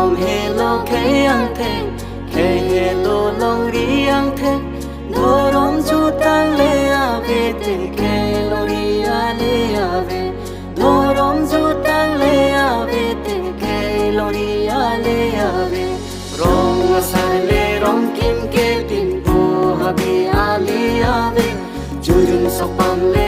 rom hello khe ang the khe hello long ri ang the do rom chu tang le ave te khe lo ri ale ave do rom chu tang le ave te khe lo ri ale ave rom sar le rom kim ke tin po habe ale ave jurun sopam le